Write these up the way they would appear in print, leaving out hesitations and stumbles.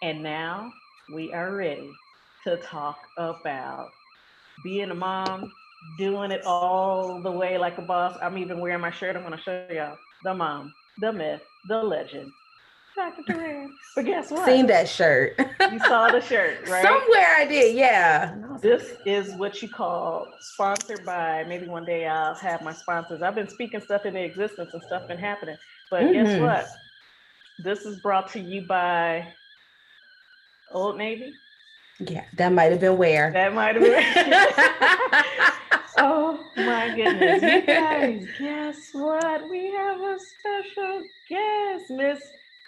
And now we are ready to talk about being a mom, doing it all the way like a boss. I'm even wearing my shirt. I'm going to show y'all the mom, the myth, the legend, Dr. Teran. But guess what? Seen that shirt. You saw the shirt, right? Somewhere I did, yeah. And I was like, This is what you call sponsored by. Maybe one day I'll have my sponsors. I've been speaking stuff into existence and stuff been happening. But guess mm-hmm. what? This is brought to you by Old Navy. Yeah, that might have been where. That might have been. Oh my goodness. You guys, guess what? We have a special guest, Miss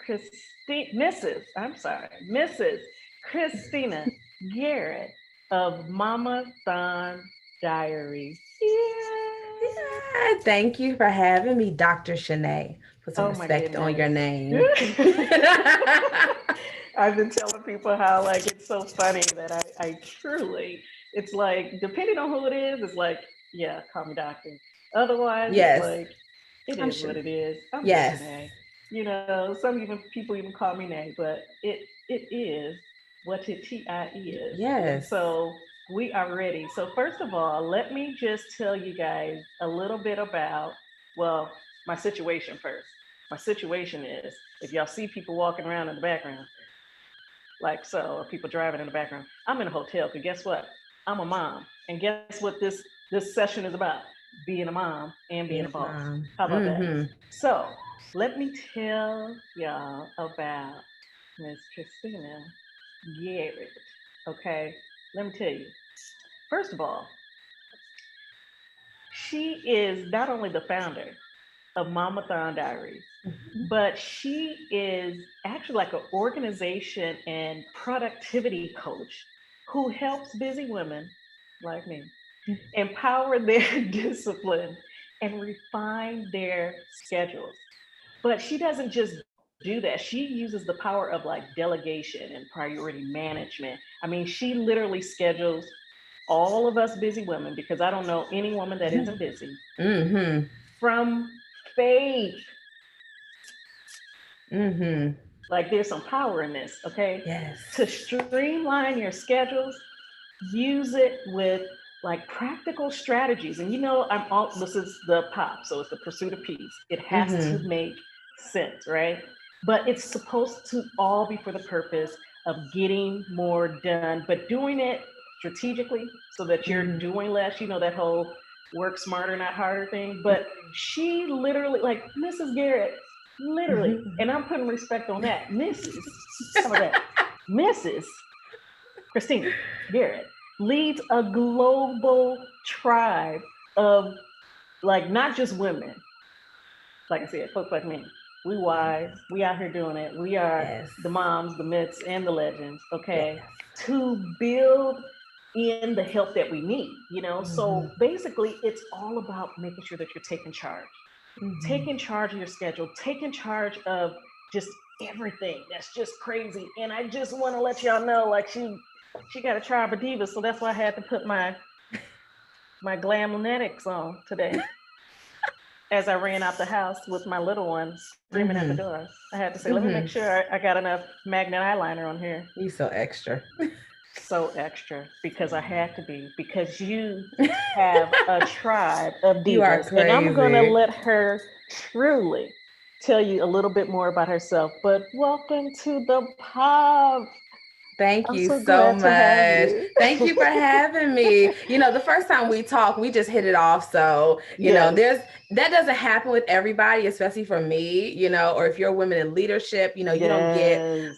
Christine, Mrs. Christina Garrett of Momathon Diaries. Yeah. Yeah, thank you for having me, Dr. Shanae. Put some Oh my respect on goodness. your name. I've been telling people how like it's so funny that I truly it's like depending on who it is, it's like, yeah, call me doctor. Otherwise it's Yes, like it I'm is what sure. it is. I'm just Yes, Shanae. You know, some even people even call me Nay, but it is what it TI is. And yes. so we are ready. So first of all, let me just tell you guys a little bit about well, my situation first. My situation is if y'all see people walking around in the background, like so, or people driving in the background, I'm in a hotel because guess what? I'm a mom. And guess what this session is about? Being a mom and being a Being a boss. mom. How about that? Mm-hmm. So let me tell y'all about Miss Christina Garrett. Okay, let me tell you. First of all, she is not only the founder of Momathon Diaries, but she is actually like an organization and productivity coach who helps busy women like me empower their discipline and refine their schedules. But she doesn't just do that. She uses the power of like delegation and priority management. I mean, she literally schedules all of us busy women, because I don't know any woman that isn't busy, Mm-hmm. from faith. Mm-hmm. Like there's some power in this, okay? Yes. To streamline your schedules, use it with like practical strategies. And you know, this is the pop, so it's the pursuit of peace. It has to Mm-hmm. make sense, right? But it's supposed to all be for the purpose of getting more done, but doing it strategically so that you're Mm-hmm. doing less. You know, that whole work smarter, not harder thing. But she literally, like Mrs. Garrett, literally, Mm-hmm. and I'm putting respect on that. Mrs. How about that? Mrs. Christina Garrett leads a global tribe of like not just women, like I said, folks like me. We wise, we out here doing it. We are Yes. the moms, the myths, and the legends, Yes. okay, to build in the help that we need, you know? So Mm-hmm. basically, it's all about making sure that you're taking charge. Mm-hmm. Taking charge of your schedule, taking charge of just everything that's just crazy. And I just want to let y'all know, like she got a tribe of divas, so that's why I had to put my glamnetics on today as I ran out the house with my little one screaming at the Mm-hmm. door. I had to say, let me make Mm-hmm. sure I got enough magnet eyeliner on here. You so extra. So extra because I had to be, because you have a tribe of You are divas. And I'm going to crazy. let her truly tell you a little bit more about herself. But welcome to the pub. Thank I'm you so so glad to have much. you. Thank you for having me. The first time we talked, we just hit it off. So, Yes. that doesn't happen with everybody, especially for me, or if you're a woman in leadership, you don't get Yes.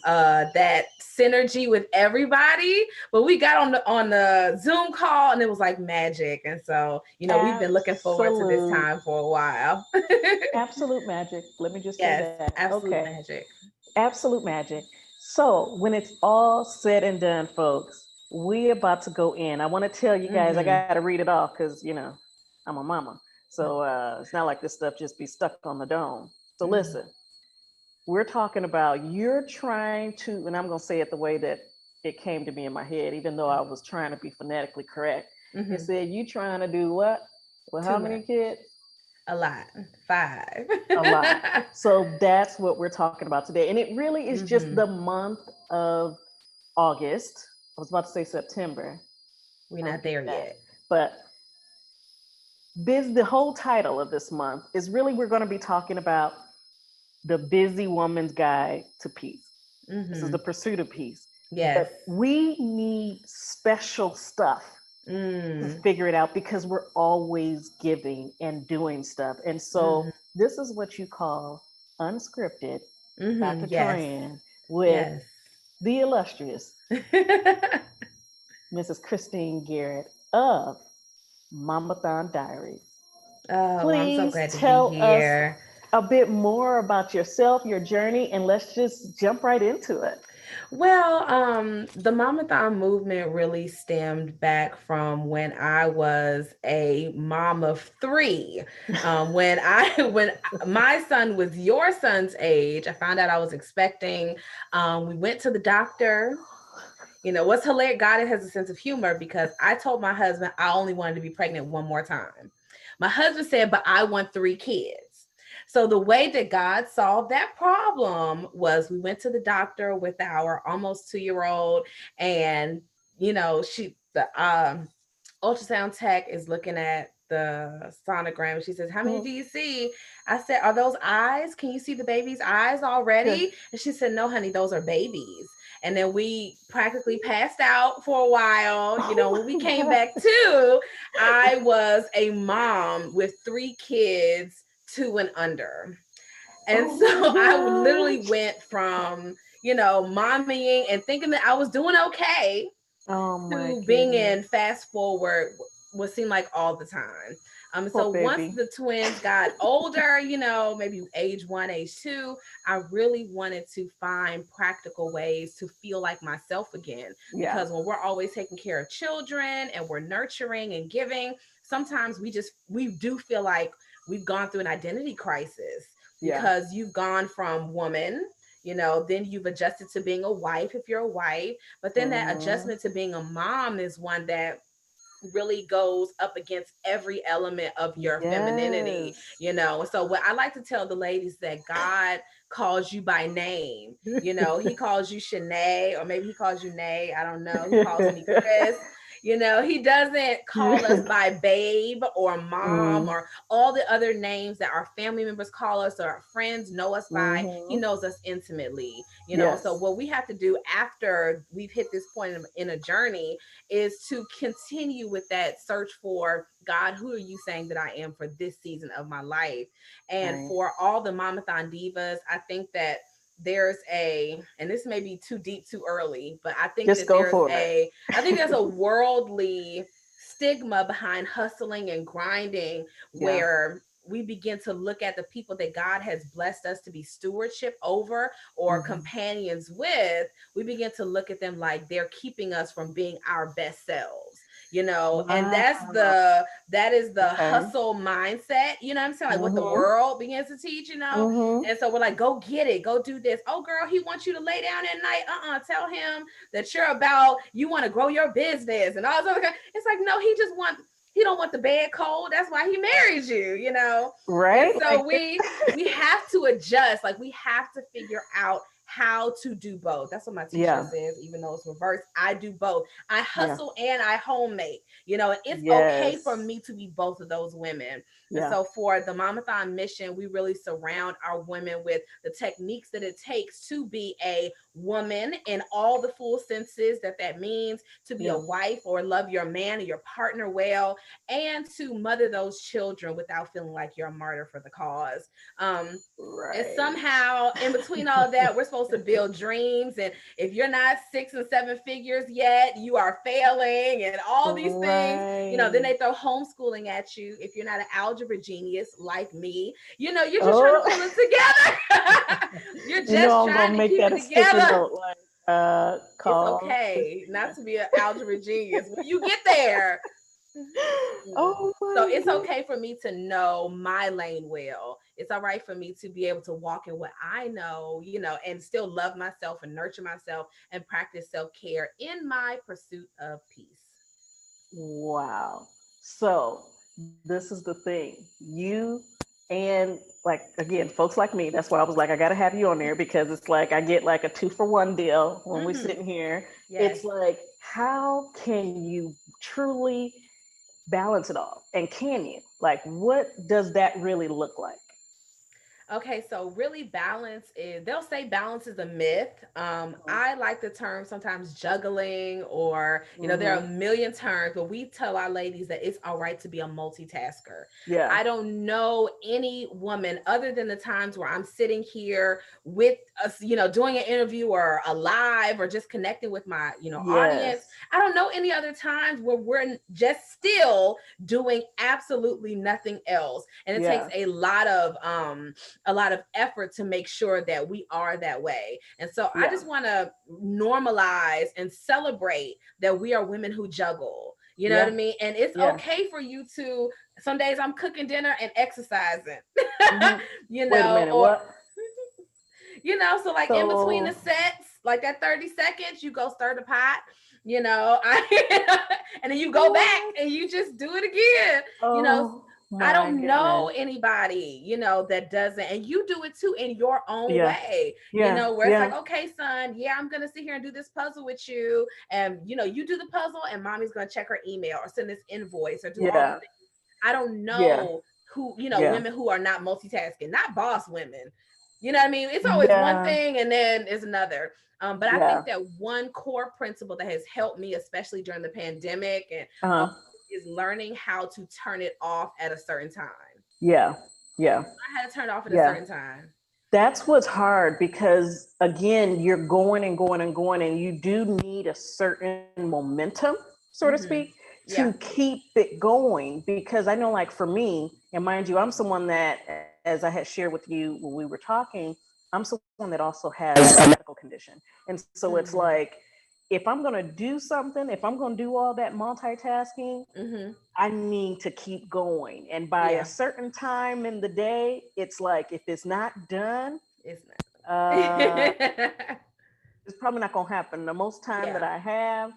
that synergy with everybody. But we got on the Zoom call and it was like magic. And so, we've been looking forward to this Absolute, time for a while. absolute magic. Let me just say Yes, that. Okay. absolute magic. Absolute magic. So, when it's all said and done, folks, we about to go in. I want to tell you guys, I got Mm-hmm. to read it off because, I'm a mama. So, it's not like this stuff just be stuck on the dome. So, Mm-hmm. listen, we're talking about you're trying to, and I'm going to say it the way that it came to me in my head, even though I was trying to be phonetically correct. It Mm-hmm. said, you trying to do what? Well, how Too many much. kids? A lot. 5. A lot. So that's what we're talking about today. And it really is just Mm-hmm. the month of August. I was about to say September. We're I not repeat there that. yet. But the whole title of this month is really we're going to be talking about the busy woman's guide to peace. This is Mm-hmm. the pursuit of peace. Yes. But we need special stuff to Mm. figure it out because we're always giving and doing stuff. And so Mm-hmm. this is what you call unscripted Mm-hmm. Dr. Yes. Teran with Yes. the illustrious Mrs. Christine Garrett of Momathon Diaries. Oh, I'm so Please glad to be tell us here. a bit more about yourself, your journey, and let's just jump right into it. Well, the Momathon movement really stemmed back from when I was a mom of 3. When my son was your son's age, I found out I was expecting. We went to the doctor. You know what's hilarious? God has a sense of humor because I told my husband I only wanted to be pregnant one more time. My husband said, "But I want 3 kids." So the way that God solved that problem was we went to the doctor with our almost 2-year-old, and she the ultrasound tech is looking at the sonogram. She says, "How many Mm, do you see?" I said, "Are those eyes? Can you see the baby's eyes good. already?" And she said, "No, honey, those are babies." And then we practically passed out for a while. When we Oh my came God. back to, I was a mom with 3 kids, 2 and under. And Oh so my I literally gosh. went from, mommying and thinking that I was doing okay Oh my to being in goodness. fast forward what seemed like all the time. Poor So once baby. the twins got older, maybe age 1, age 2, I really wanted to find practical ways to feel like myself again. Yeah. Because when we're always taking care of children and we're nurturing and giving, sometimes we do feel like we've gone through an identity crisis Yeah. because you've gone from woman, then you've adjusted to being a wife if you're a wife, but then that Hmm. adjustment to being a mom is one that really goes up against every element of your femininity, Yes. So what I like to tell the ladies that God calls you by name. He calls you Shanae, or maybe he calls you Nay. I don't know. He calls me Chris. He doesn't call us by babe or mom Mm, or all the other names that our family members call us or our friends know us by. He hmm. knows us intimately. So Yes. what we have to do after we've hit this point in a journey is to continue with that search for God, who are you saying that I am for this season of my life? And Right. for all the Momathon divas, I think that there's and this may be too deep too early, but Just go for it. I think there's a worldly stigma behind hustling and grinding Yeah. where we begin to look at the people that God has blessed us to be stewardship over or Hmm. companions with. We begin to look at them like they're keeping us from being our best selves, and Wow. that is the Okay. hustle mindset, what I'm saying, like what the Hmm. world begins to teach. Hmm. And so we're like, go get it, go do this. Oh girl, he wants you to lay down at night. Tell him that you want to grow your business and all this other kind. It's like, no, he don't want the bed cold. That's why he married you. And Right? so Like, we have to adjust. Like we have to figure out how to do both. That's what my teacher yeah. says, even though it's reversed. I do both. I Yeah. hustle and I homemade. And it's okay for Yes. me to be both of those women. And Yeah. so for the Momathon mission, we really surround our women with the techniques that it takes to be a woman in all the full senses that means, to be a Yeah. wife or love your man or your partner well, and to mother those children without feeling like you're a martyr for the cause. Um, and Right. somehow in between all of that, we're supposed to build dreams. And if you're not 6 and 7 figures yet, you are failing and all these things. Then Right. they throw homeschooling at you. If you're not an algebra genius like me, you're just trying to Oh, pull it together. You're just I'm trying gonna to make keep that it a sticky together. note. Like, It's call okay not Christina. to be an algebra genius. When you get there, Oh so my it's god. okay for me to know my lane well. It's all right for me to be able to walk in what I know, and still love myself and nurture myself and practice self-care in my pursuit of peace. Wow. So this is the thing. You and like again, folks like me, that's why I was like, I gotta have you on there because it's like I get like a 2-for-1 deal when we're sitting here. Yes. It's like, how can you truly balance it all? And can you? Like, what does that really look like? Okay, so really balance is, they'll say balance is a myth. I like the term sometimes juggling, or, there are a Mm-hmm. million terms, but we tell our ladies that it's all right to be a multitasker. Yeah. I don't know any woman other than the times where I'm sitting here with us, doing an interview or a live or just connecting with my, audience. Yes. I don't know any other times where we're just still doing absolutely nothing else. And it takes Yeah. a lot of effort to make sure that we are that way. And so I Yeah. just want to normalize and celebrate that we are women who juggle. You know what I Yeah. mean? And it's Yeah. okay for you to, some days I'm cooking dinner and exercising, Mm-hmm. Wait a minute. or, What? so like in between the So, sets, like that 30 seconds, you go stir the pot, and then you go back what? and you just do it again, you know. Oh I my don't know goodness. anybody, that doesn't, and you do it too in your own Yeah. way, Yeah. where it's like, Yeah. okay, son, yeah, I'm gonna sit here and do this puzzle with you, and you do the puzzle, and mommy's gonna check her email or send this invoice or do all the Yeah. things. I don't Yeah. know who, Yeah. women who are not multitasking, not boss women. You know what I mean? It's always one Yeah. thing and then it's another. But I Yeah. think that one core principle that has helped me, especially during the pandemic and all, Uh-huh. is learning how to turn it off at a certain time. Yeah. Yeah. I had to turn it off at a Yeah. certain time. That's what's hard because again, you're going and going and going, and you do need a certain momentum, so to speak, Mm-hmm. to Yeah. keep it going. Because I know, like for me, and mind you, I'm someone that, as I had shared with you when we were talking, I'm someone that also has a medical condition. And so it's like, Mm-hmm. if I'm going to do something, if I'm going to do all that multitasking, Mm-hmm. I need to keep going. And by a Yeah. certain time in the day, it's like if it's not done, It's uh, not. it's probably not gonna happen. The most time that Yeah. I have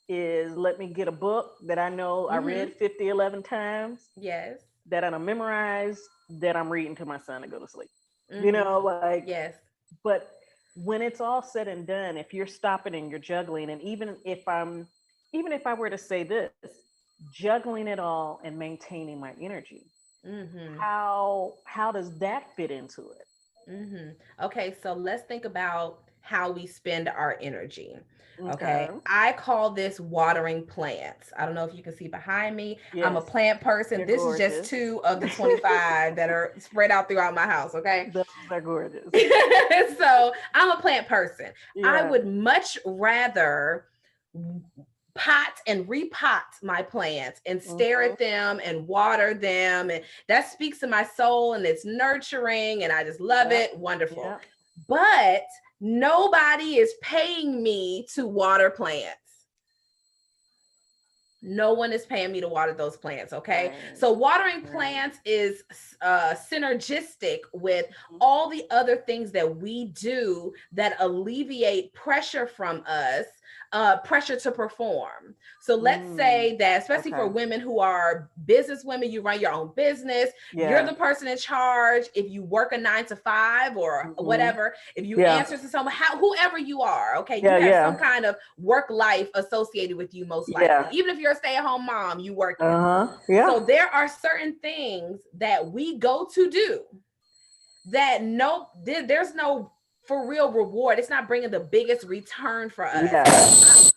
is let me get a book that I know I Mm-hmm. read 50, 11 times, Yes. that I memorize, that I'm reading to my son to go to sleep. Mm-hmm. Like, Yes. but when it's all said and done, if you're stopping and you're juggling, and even if I were to say this, juggling it all and maintaining my energy, Mm-hmm. how does that fit into it? Okay, so let's think about how we spend our energy. Okay, Okay. I call this watering plants. I don't know if you can see behind me. I'm a Yes, plant person. they're This is just gorgeous. two of the 25 that are spread out throughout my house. Okay. Those are gorgeous. So I'm a plant person. I Yeah. would much rather pot and repot my plants and stare Hmm. at them and water them, and that speaks to my soul and it's nurturing and I just love Yep. it. Wonderful. Yep. But nobody is paying me to water plants. No one is paying me to water those plants. Okay, Right. so watering Right. plants is synergistic with Mhm. all the other things that we do that alleviate pressure from us, pressure to perform. So let's Mm. say that, especially for Okay. women who are business women, you run your own business, you're Yeah. the person in charge. If you work a 9 to 5 or Hmm. whatever, if you Yeah. answer to someone, whoever you are, okay, you Yeah. have some Yeah. kind of work life associated with you, most likely. Yeah. Even if you're a stay-at-home mom, you working. Uh-huh. So Yeah. there are certain things that we go to do that there's no for real reward. It's not bringing the biggest return for us. Yeah.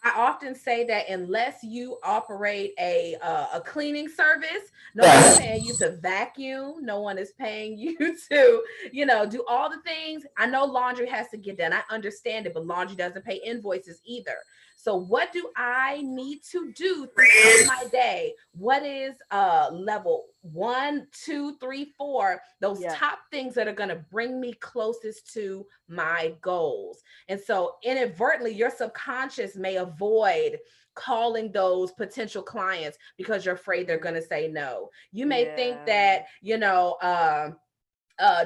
I often say that unless you operate a cleaning service, no one is paying you to vacuum. No one is paying you to do all the things. I know laundry has to get done. I understand it, but laundry doesn't pay invoices either. So what do I need to do throughout my day? What is level 1, 2, 3, 4? Those Yeah. top things that are going to bring me closest to my goals. And so inadvertently, your subconscious may avoid calling those potential clients because you're afraid they're going to say no. You may think Yeah. that,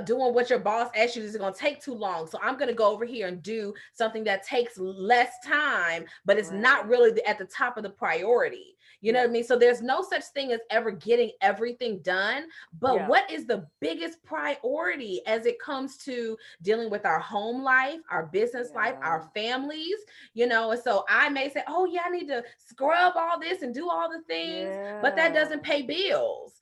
doing what your boss asked you is going to take too long. So I'm going to go over here and do something that takes less time, but it's not Right. really at the top of the priority. You know Yeah. what I mean? So there's no such thing as ever getting everything done. But Yeah. what is the biggest priority as it comes to dealing with our home life, our business life, Yeah. our families? And so I may say, oh, yeah, I need to scrub all this and do all the things, but that Yeah. doesn't pay bills.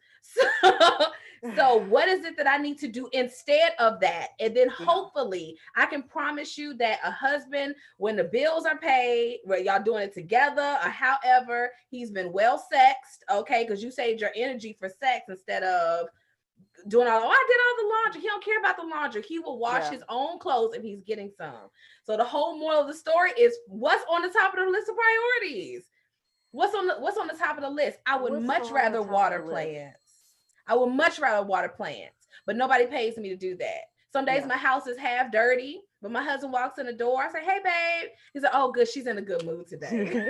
So what is it that I need to do instead of that? And then Yeah. hopefully I can promise you that a husband, when the bills are paid, where y'all doing it together or however, he's been well sexed, okay? Because you saved your energy for sex instead of doing all, oh, I did all the laundry. He don't care about the laundry. He will wash Yeah. his own clothes if he's getting some. So the whole moral of the story is what's on the top of the list of priorities? What's on the top of the list? I would What's much on the rather top of the water list? plants. I would much rather water plants, but nobody pays me to do that. Some days Yeah. my house is half dirty, but my husband walks in the door. I say, "Hey, babe." He's like, "Oh, good. She's in a good mood today.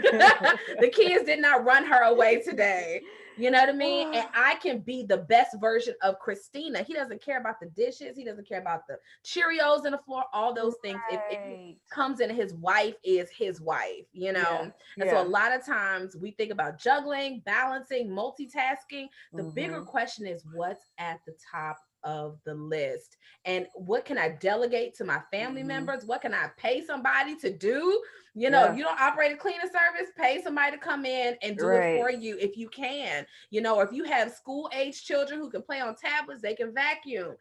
The kids did not run her away today." You know what I mean? And I can be the best version of Christina. He doesn't care about the dishes. He doesn't care about the Cheerios in the floor, all those things. If it Right. comes in, his wife is his wife, Yeah. And so a Yeah. lot of times we think about juggling, balancing, multitasking. The bigger Mm-hmm. question is what's at the top of the list, and what can I delegate to my family Mm-hmm. members? What can I pay somebody to do? If Yeah. you don't operate a cleaning service, pay somebody to come in and do it Right. for you if you can. Or if you have school age children who can play on tablets, they can vacuum.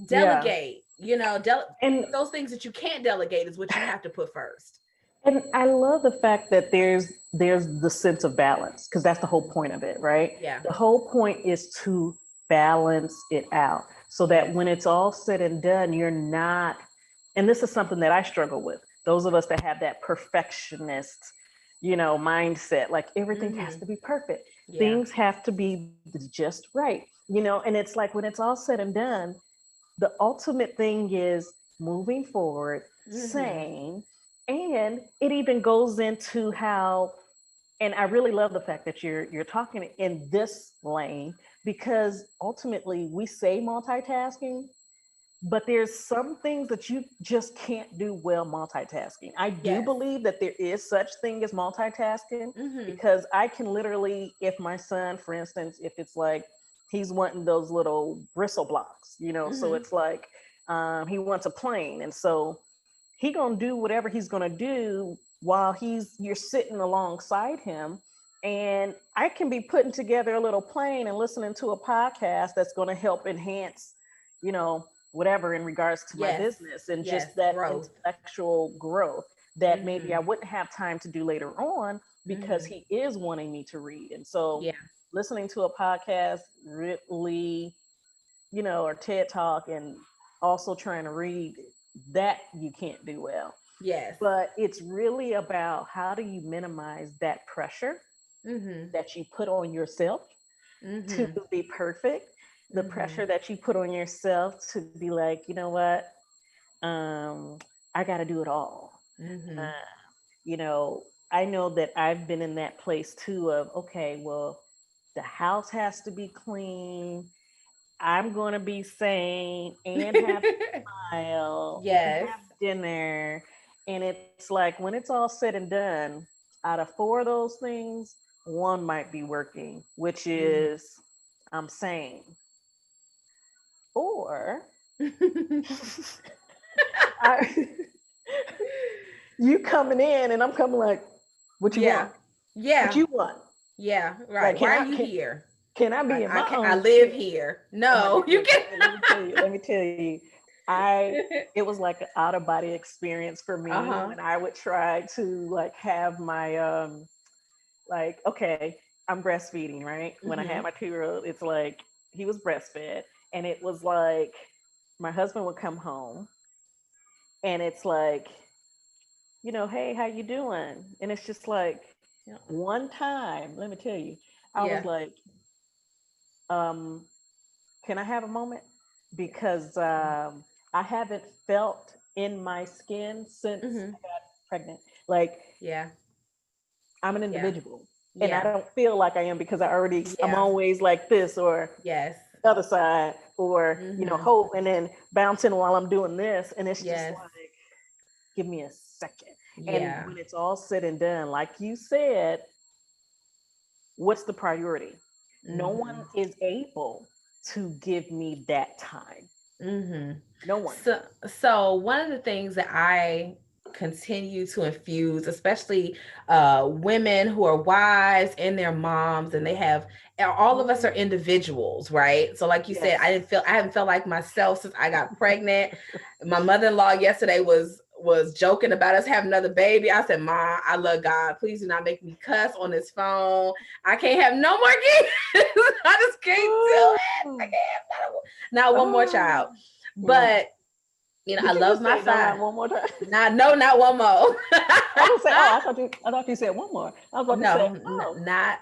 Yeah. Delegate. And Those things that you can't delegate is what you have to put first. And I love the fact that there's the sense of balance because that's the whole point of it, right? Yeah. The whole point is to balance it out so that Yes. when it's all said and done, you're not. And this is something that I struggle with. Those of us that have that perfectionist, mindset, like everything has Mm-hmm. to be perfect. Yeah. Things have to be just right. And it's like when it's all said and done, the ultimate thing is moving forward, Mm-hmm. saying, and it even goes into how, and I really love the fact that you're talking in this lane because ultimately we say multitasking, but there's some things that you just can't do well multitasking. I do Yes. believe that there is such thing as multitasking Mm-hmm. because I can literally, if my son, for instance, if it's like he's wanting those little bristle blocks, so Mm-hmm. it's like he wants a plane, and so he gonna do whatever he's gonna do while you're sitting alongside him, and I can be putting together a little plane and listening to a podcast that's gonna help enhance, you know, whatever in regards to my Yes. business and just Yes. that Growth. intellectual growth that maybe I Mm-hmm. wouldn't have time to do later on because Mm-hmm. he is wanting me to read. And so Yeah. listening to a podcast really, or TED Talk and also trying to read that you can't do well. Yes. But it's really about how do you minimize that pressure Mm-hmm. that you put on yourself to Mm-hmm. be perfect, the Mm-hmm. pressure that you put on yourself to be like, you know what, um, I got to do it all. Uh, Mm-hmm. you know, I know that I've been in that place too of, okay, well, the house has to be clean. I'm going to be sane and have a smile and Yes. have dinner. And it's like when it's all said and done, out of four of those things, one might be working, which Mm. is I'm sane. Or I, you coming in and I'm coming like, what you Yeah. want? What Yeah. you want? Yeah. Like, Right. Why are you here? can I I be in I my can I own live skin? here. Oh my No, you goodness. can. Let me tell you. It was like an out of body experience for me Uh-huh. when I would try to like have my like, okay, I'm breastfeeding, right? When I had Mm-hmm. my 2-year-old, it's like he was breastfed, and it was like my husband would come home, and it's like, hey, how you doing? And it's just like Yeah. one time, let me tell you, I was Yeah. like, um, can I have a moment? Because I haven't felt in my skin since Mm-hmm. I got pregnant. Like Yeah. I'm an Yeah. individual, and I Yeah. don't feel like I am because I'm Yeah. always like this, or Yes. other side, or hold and then bouncing while I'm doing this, and it's just Yes. like, give me a second. And Yeah. when it's all said and done, like you said, what's the priority? No one is able to give me that time. No one. So one of the things that I continue to infuse, especially women who are wives and their moms, and they have, all of us are individuals, right? So like you said, Yes. I haven't felt like myself since I got pregnant. My mother-in-law yesterday was joking about us having another baby. I said, "Ma, I love God. Please do not make me cuss on this phone. I can't have no more kids. I just can't do it. I can't have not one more child." But I Did you love just my say no, five. not one more time? Not one more. I was gonna say, oh, I thought you said one more. I was about to say, No, oh, not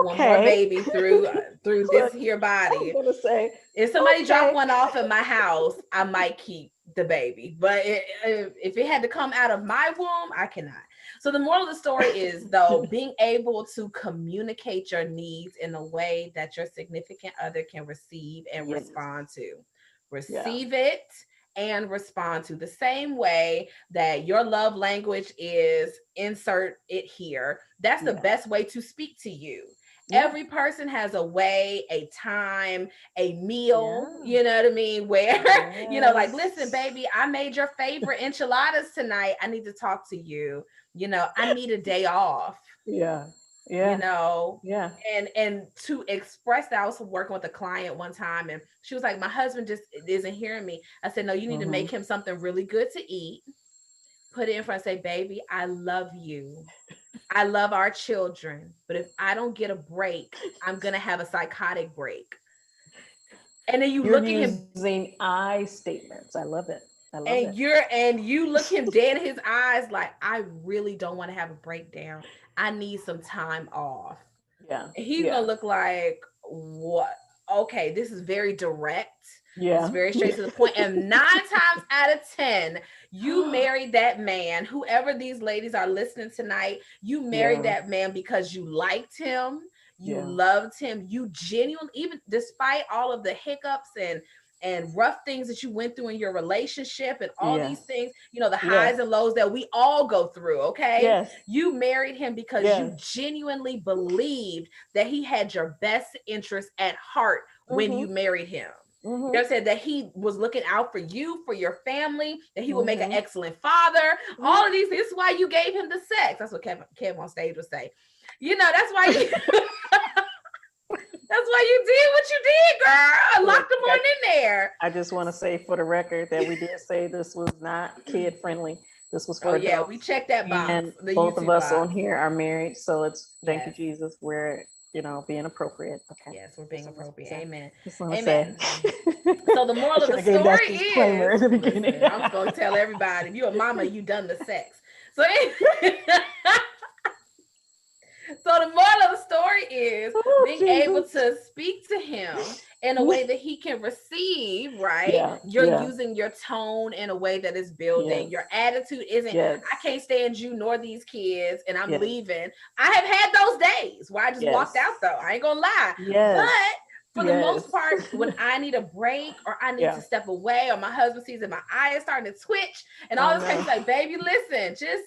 one more okay. baby through this Look, here I was body. gonna say, If somebody drop okay. one off at my house, I might keep the baby. But if it had to come out of my womb, I cannot. So the moral of the story is, though, being able to communicate your needs in a way that your significant other can receive and Yes. respond to. Yeah. Receive it and respond to, the same way that your love language is insert it here. That's the best way to speak to you. Yeah. Every person has a way, a time, a meal, Yeah. you know what I mean? Where, like, listen, Yes. baby, I made your favorite enchiladas tonight. I need to talk to you. I need a day off, Yeah. you Yeah. know. Yeah. And to express that, I was working with a client one time, and she was like, my husband just isn't hearing me. I said, no, you need to make him something really good to eat, put it in front, say, baby, I love you. I love our children, but if I don't get a break, I'm going to have a psychotic break. And then you You're look at him, using I statements. I love it. I love it. and you look him dead in his eyes like, I really don't want to have a breakdown. I need some time off. Yeah. And he's Yeah. going to look like, what? Okay, this is very direct. It's Yeah. very straight to the point. And 9 times out of 10, you married that man. Whoever these ladies are listening tonight, you married Yeah. that man because you liked him, you Yeah. loved him, you genuinely, even despite all of the hiccups and rough things that you went through in your relationship and all these Yes. things, the Yes. highs and lows that we all go through, okay? Yes. You married him because you Yes. genuinely believed that he had your best interest at heart when you married him. You know what I'm saying? That he was looking out for you, for your family, that he would make an excellent father. All of these things. This is why you gave him the sex. That's what Kev on stage would say. That's why you that's why you did what you did, girl. Locked them on in there. I just want to say for the record that we did say this was not kid friendly. This was for adults. We checked that box. And The both of YouTube us box. on here are married, so it's thank you, Yes. Jesus. We're being appropriate. Okay. Yes, we're being appropriate. Amen. Just want to Amen. say. So the moral of the gave that story disclaimer is, in the beginning. listen, I'm supposed to tell everybody, if you're a mama, you done the sex. So so the moral of the story is being able to speak to him in a way that he can receive, right? Yeah, You're using your tone in a way that is building. Yes. Your attitude isn't, Yes. I can't stand you nor these kids and I'm Yes. leaving. I have had those days where I just walked out, though. I ain't gonna lie. Yes. But for the most part, when I need a break or I need to step away, or my husband sees that my eye is starting to twitch and all this kind of, like, baby, listen, just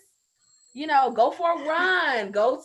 go for a run, go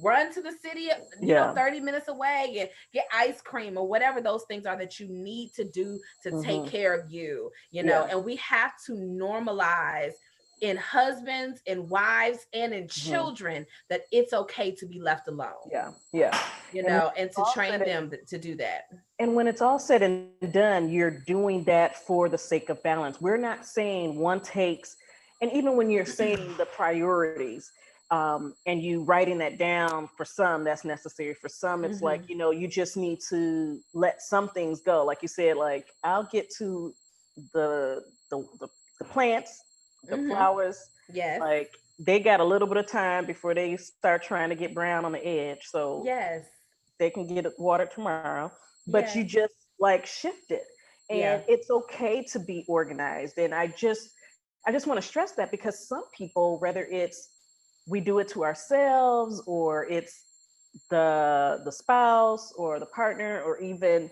run to the city, 30 minutes away and get ice cream or whatever those things are that you need to do to take care of you, and we have to normalize in husbands, in wives, and in children that it's okay to be left alone. And to train them to do that. And when it's all said and done, you're doing that for the sake of balance. We're not saying one takes, and even when you're saying the priorities, and you writing that down, for some that's necessary. For some, it's like, you just need to let some things go. Like you said, like, I'll get to the plants, the flowers. Yes. Like, they got a little bit of time before they start trying to get brown on the edge. So yes, they can get watered tomorrow. But you just like shift it. And it's okay to be organized. And I just want to stress that, because some people, whether it's we do it to ourselves, or it's the spouse or the partner, or even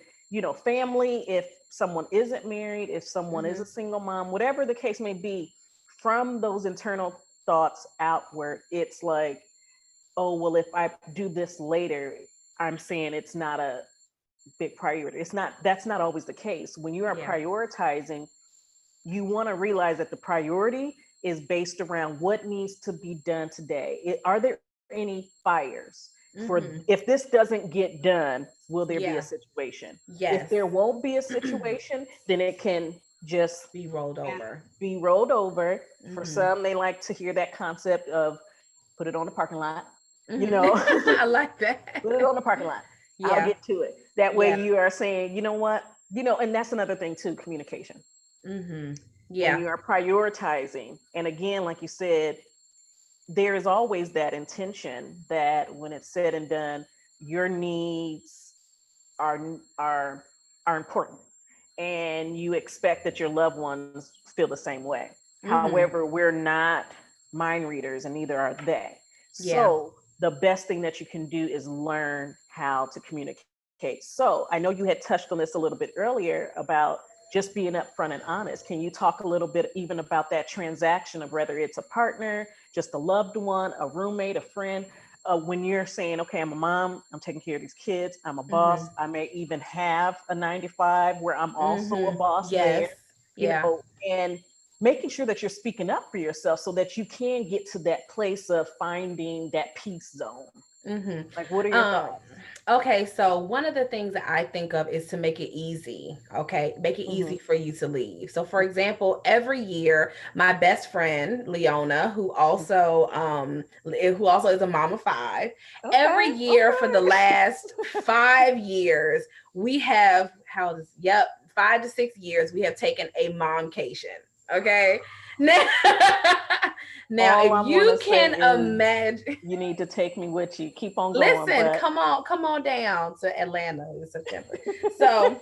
family, if someone isn't married, if someone is a single mom, whatever the case may be, from those internal thoughts outward, it's like, oh, well, if I do this later, I'm saying it's not a big priority. That's not always the case. When you are Yeah. prioritizing, you want to realize that the priority is based around what needs to be done today. Are there any fires if this doesn't get done, will there be a Yeah. situation? If Yes. there won't be a situation, then it can just Be rolled over. be rolled over. For some, they like to hear that concept of put it on the parking lot, I like put it that. on the parking lot. I'll Yeah. get to it. That way Yeah. you are saying, you know what, and that's another thing too, communication. When Yeah. you are prioritizing, and again, like you said, there is always that intention that when it's said and done, your needs are are are important, and you expect that your loved ones feel the same way. However, we're not mind readers, and neither are they. Yeah. So the best thing that you can do is learn how to communicate. So I know you had touched on this a little bit earlier about just being upfront and honest. Can you talk a little bit even about that transaction of whether it's a partner, just a loved one, a roommate, a friend? When you're saying, okay, I'm a mom, I'm taking care of these kids, I'm a boss, I may even have a 9 to 5 where I'm also a boss there, Yes. Yeah. and making sure that you're speaking up for yourself so that you can get to that place of finding that peace zone. Like, what are your Um, thoughts? okay, so one of the things that I think of is to make it easy. Okay, make it Mm-hmm. easy for you to leave. So, for example, every year, my best friend Leona, who also is a mom of five, every Okay, year for the last okay. 5 years, we have yep, 5 to 6 years, we have taken a momcation. Okay, now, now All if I'm gonna you say can is imagine. you need to take me with you. Keep on going, Listen, but come on down to Atlanta in September. So,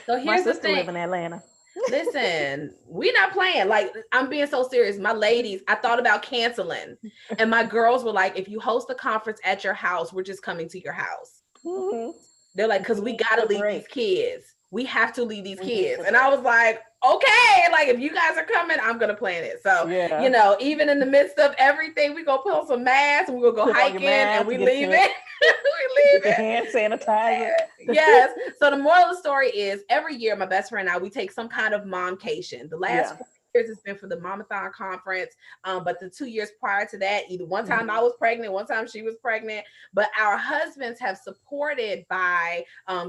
so my here's the sister thing. live in Atlanta. Listen, we not playing. Like, I'm being so serious. My ladies, I thought about canceling, and my girls were like, "If you host a conference at your house, we're just coming to your house." Mm-hmm. They're like, We "Cause we need gotta a leave these break. kids. We have to leave these We need kids." a And I break. was like, "Okay, like if you guys are coming, I'm gonna plan it." So, Yeah. even in the midst of everything, we gonna put on some masks and we're gonna go Put on your hiking and mask, we leave it. We leave get your it. hand sanitizer. Yes. So the moral of the story is every year, my best friend and I, we take some kind of momcation. The last Yeah. 4 years it's been for the Momathon conference. But the 2 years prior to that, either one time I Mm-hmm. was pregnant, one time she was pregnant. But our husbands have supported by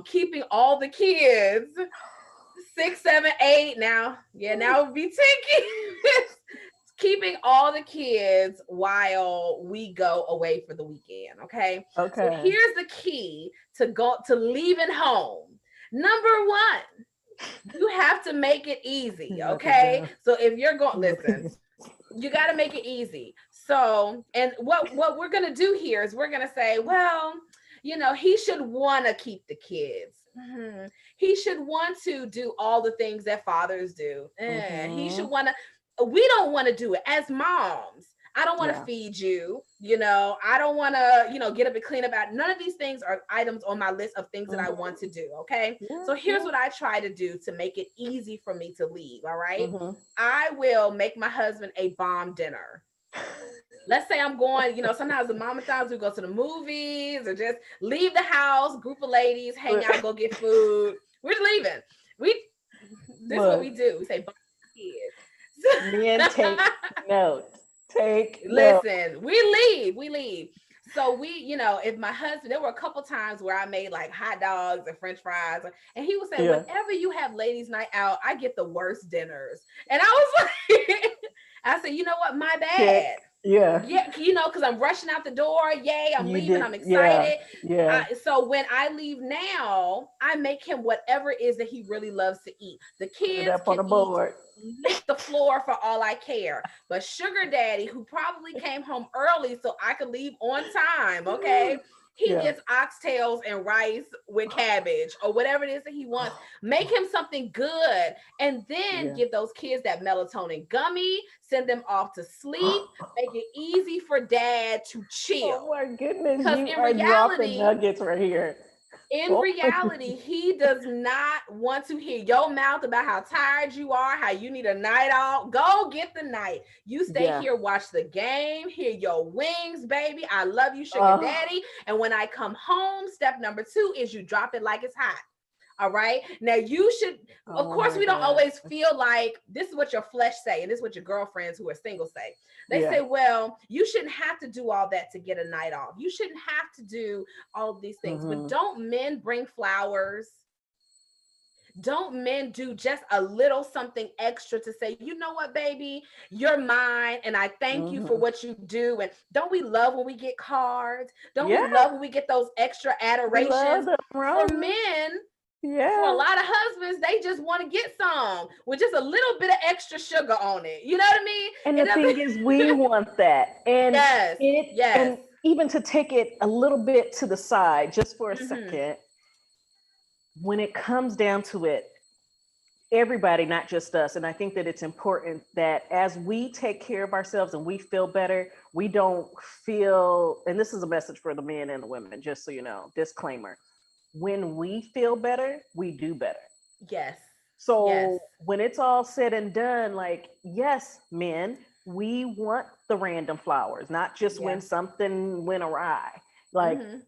keeping all the kids 6, 7, 8 now. Yeah, now it would be 10 kids. Keeping all the kids while we go away for the weekend. Okay. So Okay. here's the key to leaving home. Number one, you have to make it easy. Mark it Okay. down. So if you're going, listen, Okay. you got to make it easy. So, and what we're gonna do here is we're gonna say, well, he should want to keep the kids. He should want to do all the things that fathers do. He should Mm-hmm. want to. We don't want to do it as moms. I don't want to Yeah. feed you. I don't want to, get up and clean up. None of these things are items on my list of things that I want Mm-hmm. to do. Okay. Yeah. So here's Yeah. what I try to do to make it easy for me to leave. All right. Mm-hmm. I will make my husband a bomb dinner. Let's say I'm going, sometimes the mama times we go to the movies or just leave the house, group of ladies, hang out, go get food. We're just leaving. We This is what we Look, do. We say bomb kids. men, take note. Take note. Listen, we leave. So if my husband, there were a couple times where I made like hot dogs and French fries, and he would say, Yeah. "Whenever you have ladies' night out, I get the worst dinners." And I was like, I said, "You know what? My Check. bad." Yeah. Yeah, because I'm rushing out the door. Yay, I'm You leaving. did. I'm Yeah. excited. Yeah. So when I leave now, I make him whatever it is that he really loves to eat. The Put it kids up on can the eat board. lick the floor for all I care. But Sugar Daddy, who probably came home early so I could leave on time, okay? He Yeah. gets oxtails and rice with cabbage or whatever it is that he wants. Make him something good and then Yeah. give those kids that melatonin gummy, send them off to sleep, make it easy for dad to Oh chill. my goodness, Because you in are dropping reality, nuggets right here. In reality, he does not want to hear your mouth about how tired you are, how you need a night off. Go get the night. You stay Yeah. here, watch the game, hear your wings, baby. I love you, sugar Oh, daddy. And when I come home, step number 2 is you drop it like it's hot. All right. Now you should, of oh course, my we don't God. always feel like this is what your flesh say, and this is what your girlfriends who are single say. They Yeah. say, well, you shouldn't have to do all that to get a night off. You shouldn't have to do all of these things. But Hmm. don't men bring flowers? Don't men do just a little something extra to say, you know what, baby, you're mine, and I thank you for Hmm. what you do? And don't we love when we get cards? Don't we Yeah. love when we get those extra We love adorations? the For roses. men, for a Yeah. lot of husbands, they just want to get some with just a little bit of extra sugar on it. You know what I mean? And It the thing doesn't. is, we want that. Yes, yes. And even to take it a little bit to the side, just for a Mm-hmm. second, when it comes down to it, everybody, not just us. And I think that it's important that as we take care of ourselves and we feel better, we don't feel, and this is a message for the men and the women, just so you know, disclaimer. When we feel better, we do better. Yes, yes. So when it's all said and done, like, yes, men, we want the random flowers, not just Yeah. when something went awry. Like, Mm-hmm.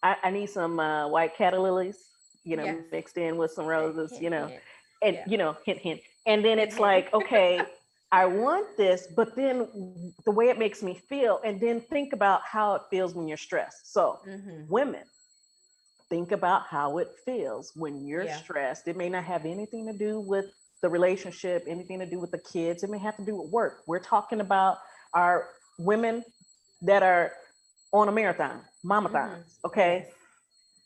I need some white cata lilies, Yes. mixed in with some Say roses, hint, hint. and, Yeah. hint, hint. And then Hint, it's hint. like, okay, I want this, but then the way it makes me feel, and then think about how it feels when you're stressed. So, Mm-hmm. women, think about how it feels when you're Yeah. stressed. It may not have anything to do with the relationship, anything to do with the kids. It may have to do with work. We're talking about our women that are on a marathon, Mm-hmm. momathons, okay? Yes.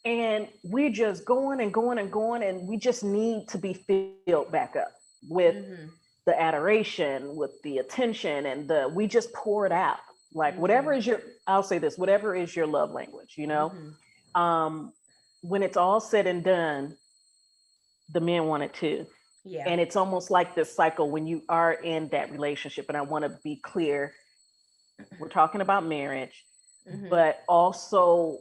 And we're just going and going and going, and we just need to be filled back up with Mm-hmm. the adoration, with the attention, and we just pour it out. Like Mm-hmm. whatever is your, I'll say this, whatever is your love language. Mm-hmm. Um, when it's all said and done, the men want it too. Yeah. And it's almost like this cycle when you are in that relationship. And I want to be clear, we're talking about marriage, Mm-hmm. but also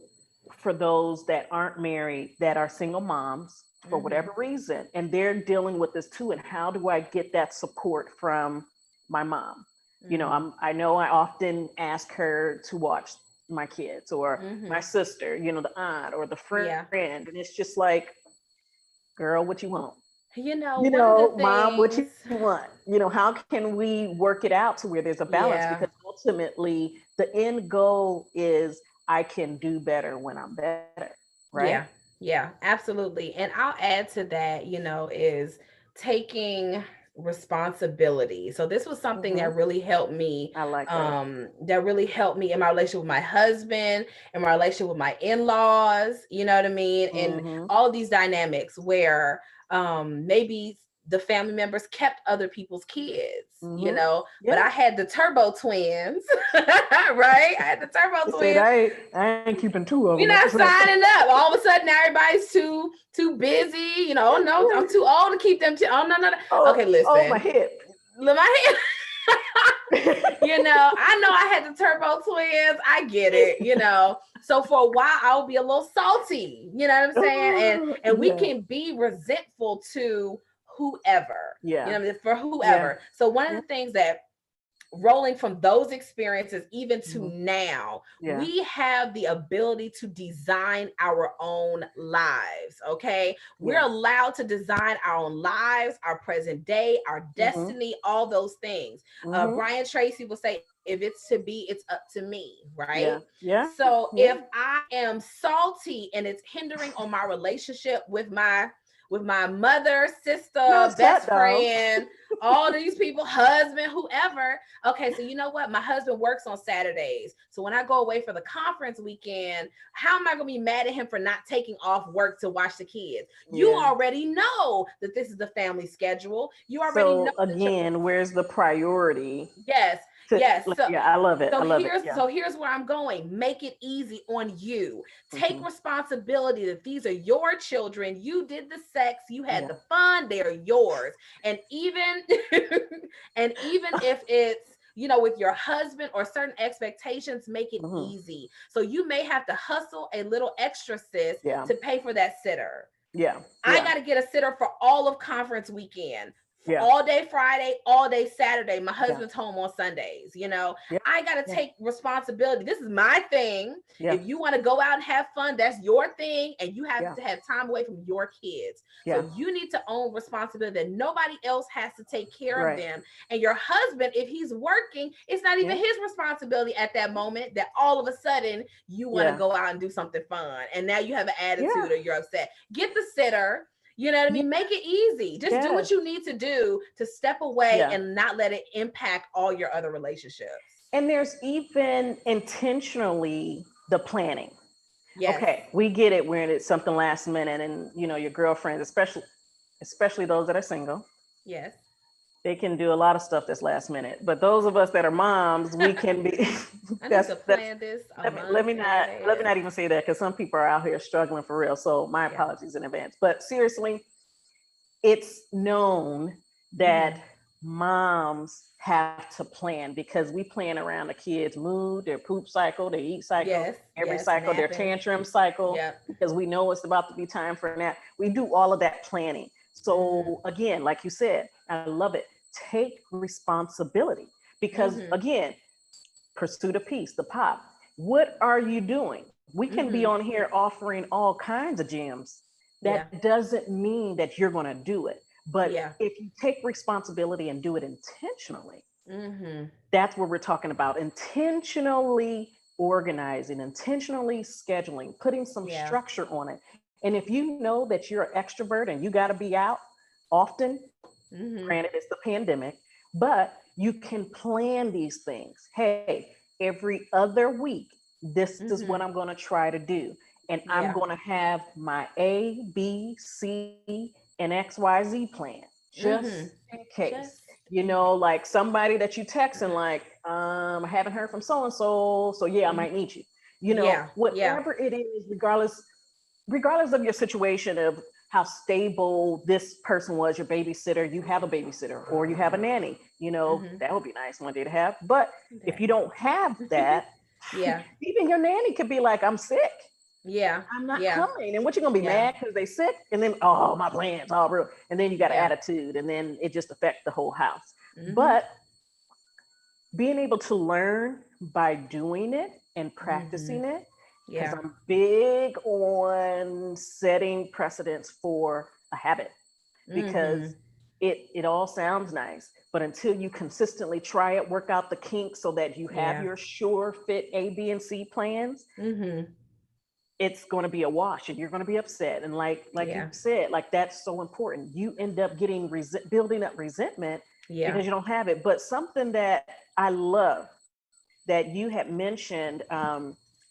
for those that aren't married, that are single moms for Mm-hmm. whatever reason, and they're dealing with this too. And how do I get that support from my mom? Mm-hmm. I know I often ask her to watch my kids, or Mm-hmm. my sister, the aunt or the friend. Yeah. And it's just like, girl, what you want? One of the Mom, what things, you want? How can we work it out to where there's a balance? Because yeah. ultimately, the end goal is I can do better when I'm better, right? Yeah, yeah, absolutely. And I'll add to that, is taking responsibility. So this was something Hmm. that really helped me, I like that. in my relationship with my husband, in my relationship with my in-laws, you know what I mean? And Hmm. all these dynamics where maybe the family members kept other people's kids, Hmm. but Yeah. I had the turbo twins, right? I had the They turbo said twins. I ain't keeping two of them We're at the not same time. signing up. All of a sudden, now everybody's too busy. No, I'm too old to keep them. Oh, no, no, no. Oh, Okay, oh, my listen. hip. Look, my hand. I know I had the turbo twins. I get it. So for a while, I'll be a little salty. You know what I'm saying? And Oh, and we yeah. can be resentful to whoever. Yeah. For Yeah. whoever. So one of Yeah. the things that rolling from those experiences even to Hmm. now, Yeah. we have the ability to design our own lives. Okay, we're Yeah. allowed to design our own lives, our present day, our Hmm. destiny, all those things. Hmm. Brian Tracy will say, if it's to be, it's up to me, right? Yeah. Yeah. So if Yeah. I am salty and it's hindering on my relationship with my mother, No, sister, it's that best dog. friend, all these people, husband, whoever. Okay, so you know what? My husband works on Saturdays. So when I go away for the conference weekend, how am I going to be mad at him for not taking off work to watch the kids? You Yeah. already know that this is the family schedule. You already know So that you're, again, where's the priority yes, to, yes. like, So yeah, I love it. so I love it. here's Yeah. so here's where I'm going. Make it easy on you. Take Hmm. responsibility that these are your children. You did the sex, you had Yeah. the fun, they're yours. And even and even if it's with your husband or certain expectations, make it Mm-hmm. easy. So you may have to hustle a little extra, sis, Yeah. to pay for that sitter. Yeah. I Yeah. got to get a sitter for all of conference weekend, Yeah. all day Friday, all day Saturday. My Yeah. husband's home on Sundays. Yeah. I got to Yeah. take responsibility. This is my thing. Yeah. If you want to go out and have fun, that's your thing. And you have Yeah. to have time away from your kids. So Yeah. you need to own responsibility that nobody else has to take care of Right. them. And your husband, if he's working, it's not even Yeah. his responsibility at that moment that all of a sudden you want to Yeah. go out and do something fun. And now you have an Yeah. attitude or you're upset. Get the sitter. You know what I Yeah. mean? Make it easy. Just do what Yes. you need to do to step away Yeah. and not let it impact all your other relationships. And there's even intentionally the planning. Yes. Okay, we get it when it's something last minute, and your girlfriends, especially those that are single, Yes. they can do a lot of stuff that's last minute. But those of us that are moms, we can be. I need to that's. plan this a Let month me in not advance. even say that, because some people are out here struggling for real. So my Yeah. apologies in advance. But seriously, it's known that Mm-hmm. moms have to plan, because we plan around the kids' mood, their poop cycle, their eat cycle, Yes. every Yes. cycle, their Napping. tantrum cycle, Yep. because we know it's about to be time for a nap. We do all of that planning. Mm-hmm. So again, like you said, I love it. Take responsibility, because Mm-hmm. again, pursuit of peace, the pop. What are you doing? We can be Mm-hmm. on here offering all kinds of gems. Yeah. That doesn't mean that you're going to do it. But Yeah. if you take responsibility and do it intentionally, Mm-hmm. that's what we're talking about. Intentionally organizing, intentionally scheduling, putting some Yeah. structure on it. And if you know that you're an extrovert and you got to be out often, Mm-hmm. granted it's the pandemic, but you can plan these things. Hey, every other week, this is what I'm Mm-hmm. going to try to do. And I'm Yeah. going to have my A, B, C, and XYZ plan, just Mm-hmm. in case. Just in case. Like somebody that you text and like, I haven't heard from so and so, so yeah, I Mm-hmm. might need you. Yeah. Yeah. Whatever it is, regardless of your situation, of how stable this person was, your babysitter, you have a babysitter or you have a nanny, Mm-hmm. that would be nice one day to have. But if you That. don't have that, Yeah. even your nanny could be like, I'm sick, Yeah. I'm not Yeah. coming. And what, you gonna be Yeah. mad because they sick? And then, oh, my plans all real. And then you got an Yeah. attitude, and then it just affects the whole house. Mm-hmm. But being able to learn by doing it and Mm-hmm. practicing it, because Yeah. I'm big on setting precedents for a habit, Mm-hmm. because it all sounds nice, but until you consistently try it, work out the kinks so that you have Yeah. your sure fit A, B, and C plans, Mm-hmm. it's going to be a wash and you're going to be upset. And like you Yeah. said, like, that's so important. You end up getting building up resentment Yeah. because you don't have it. But something that I love that you had mentioned,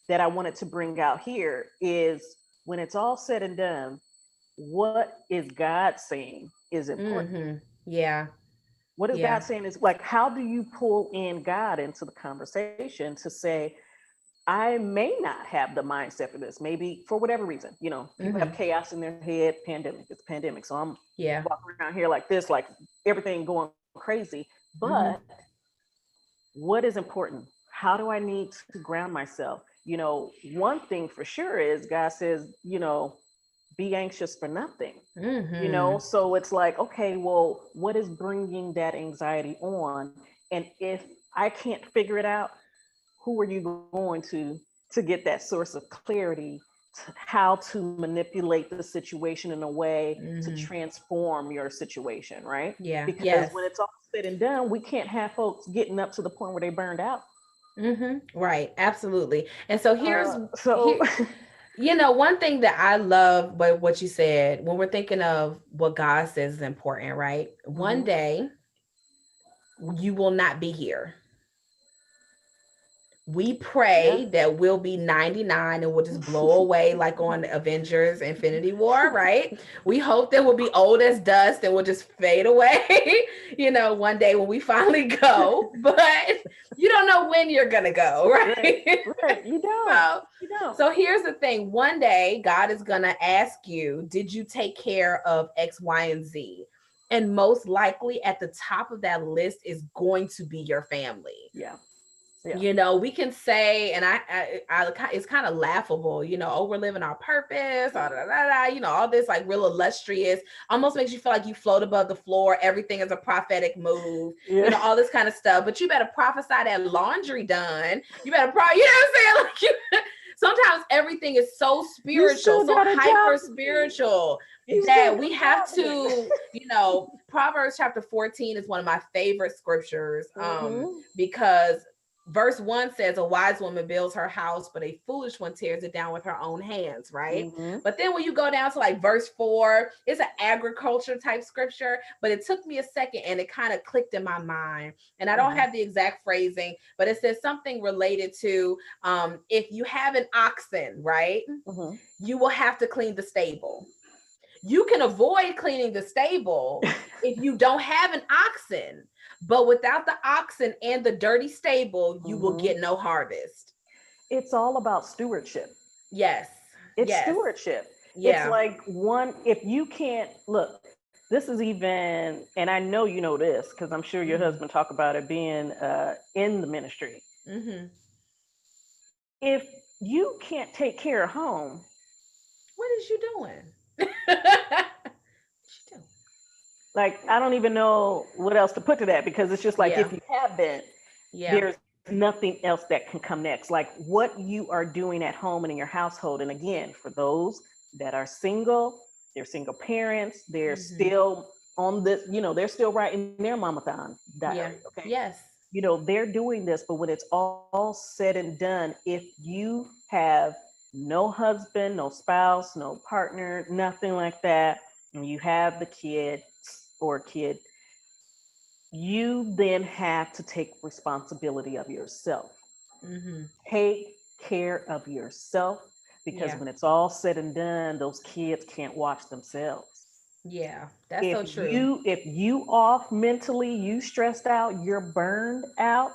that I wanted to bring out here is, when it's all said and done, what is God saying is important. Mm-hmm. Yeah. What is God Yeah. saying is, like, how do you pull in God into the conversation to say, I may not have the mindset for this, maybe for whatever reason. People have Mm-hmm. chaos in their head, pandemic, it's a pandemic. So I'm Yeah. walking around here like this, like everything going crazy. But Mm-hmm. what is important? How do I need to ground myself? One thing for sure is, God says, be anxious for nothing. Mm-hmm. So it's like, okay, well, what is bringing that anxiety on? And if I can't figure it out, who are you going to get that source of clarity, how to manipulate the situation in a way to Mm-hmm. transform your situation, right? Yeah. Because Yes. when it's all said and done, we can't have folks getting up to the point where they burned out. Mm-hmm. Right. Absolutely. And so So here, one thing that I love, but what you said, when we're thinking of what God says is important, right? One mhm, day you will not be here. We yeah. pray that we'll be 99 and we'll just blow away like on Avengers Infinity War, right? We hope that we'll be old as dust and we'll just fade away, one day when we finally go. But you don't know when you're going to go, Right, right? right. You don't. so You don't. so here's the thing. One day God is going to ask you, did you take care of X, Y, and Z? And most likely at the top of that list is going to be your family. Yeah. Yeah. You know, we can say, and it's kind of laughable, you know, oh, we're living our purpose, you know, all this like real illustrious, almost makes you feel like you float above the floor. Everything is a prophetic move, Yeah. you know, all this kind of stuff. But you better prophesy that laundry done. You better, you know what I'm saying? Like sometimes everything is so You spiritual, still so got a job hyper to do. spiritual You still that got we a have job to do. to, you know, Proverbs chapter 14 is one of my favorite scriptures, Mm-hmm. because verse 1 says, a wise woman builds her house, but a foolish one tears it down with her own hands, right? Mm-hmm. But then when you go down to like verse 4, it's an agriculture type scripture, but it took me a second and it kind of clicked in my mind. And I don't have the exact phrasing, but it says something related to if you have an oxen, right? Mm-hmm. You will have to clean the stable. You can avoid cleaning the stable if you don't have an oxen, but without the oxen and the dirty stable, you will Mm-hmm. get no harvest. It's all about stewardship. Yes. It's Yes. stewardship. It's Yeah. like one, if you can't look, this is even, and I know you know this because I'm sure your Mm-hmm. husband talked about it being in the ministry. Mm-hmm. If you can't take care of home, What is you doing? What you doing? like I don't even know what else to put to that because it's just like Yeah. if you haven't, Yeah. there's nothing else that can come next. Like what you are doing at home and in your household. And again, for those that are single, they're single parents, they're Mm-hmm. still on this, you know, they're still writing their Momathon diary. Yeah. Okay. Yes. You know, they're doing this, but when it's all said and done, if you have no husband, no spouse, no partner, nothing like that, and you have the kid or kid, you then have to take responsibility of yourself. Mm-hmm. Take care of yourself because Yeah. when it's all said and done, those kids can't watch themselves. Yeah. That's If so true. you off mentally, you stressed out, you're burned out,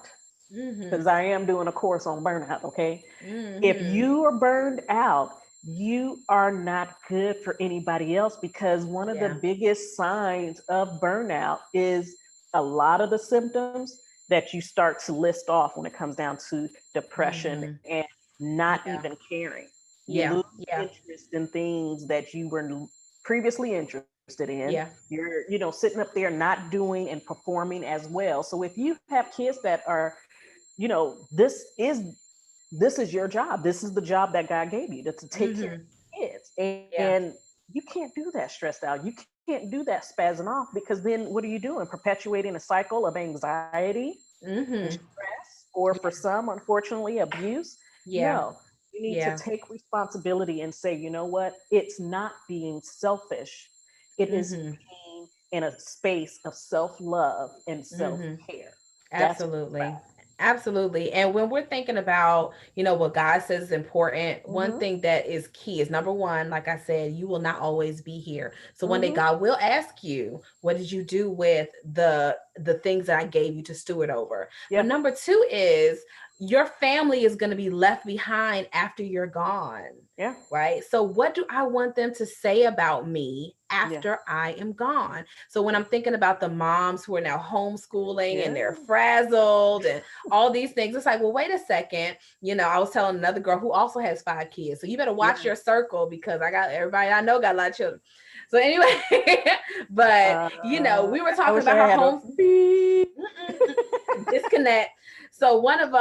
because Mm-hmm. I am doing a course on burnout, okay? If Mm-hmm. you are burned out, you are not good for anybody else because one of the Yeah. biggest signs of burnout is a lot of the symptoms that you start to list off when it comes down to depression Mm-hmm. and not Yeah. even caring. You Yeah. lose Yeah. interest in things that you were previously interested in. Yeah. You're, sitting up there not doing and performing as well. So if you have kids that are, this is your job. This is the job that God gave you to take care Mm-hmm. of kids. And Yeah. you can't do that stressed out. You can't do that spazzing off because then what are you doing? Perpetuating a cycle of anxiety and Mm-hmm. stress, or for Yeah. some, unfortunately, abuse. Yeah. No, you need to Yeah. take responsibility and say, you know what? It's not being selfish. It is Mm-hmm. being in a space of self love and self Mm-hmm. care. That's what it's Absolutely. about. Absolutely. And when we're thinking about, you know, what God says is important, one Mm-hmm. thing that is key is number one, like I said, you will not always be here. So one day Mm-hmm. God will ask you, what did you do with the things that I gave you to steward over? But Yeah. number two is your family is going to be left behind after you're gone. Yeah. Right. So, what do I want them to say about me Yeah. after I am gone? So, when Yeah. I'm thinking about the moms who are now homeschooling and Yeah. they're frazzled and all these things, it's like, well, wait a second. You know, I was telling another girl who also has 5 kids. So, you better watch Yeah. your circle because I got everybody I know got a lot of children. So, anyway, but, you know, we were I talking wish I about her had a home beep. disconnect. So, one of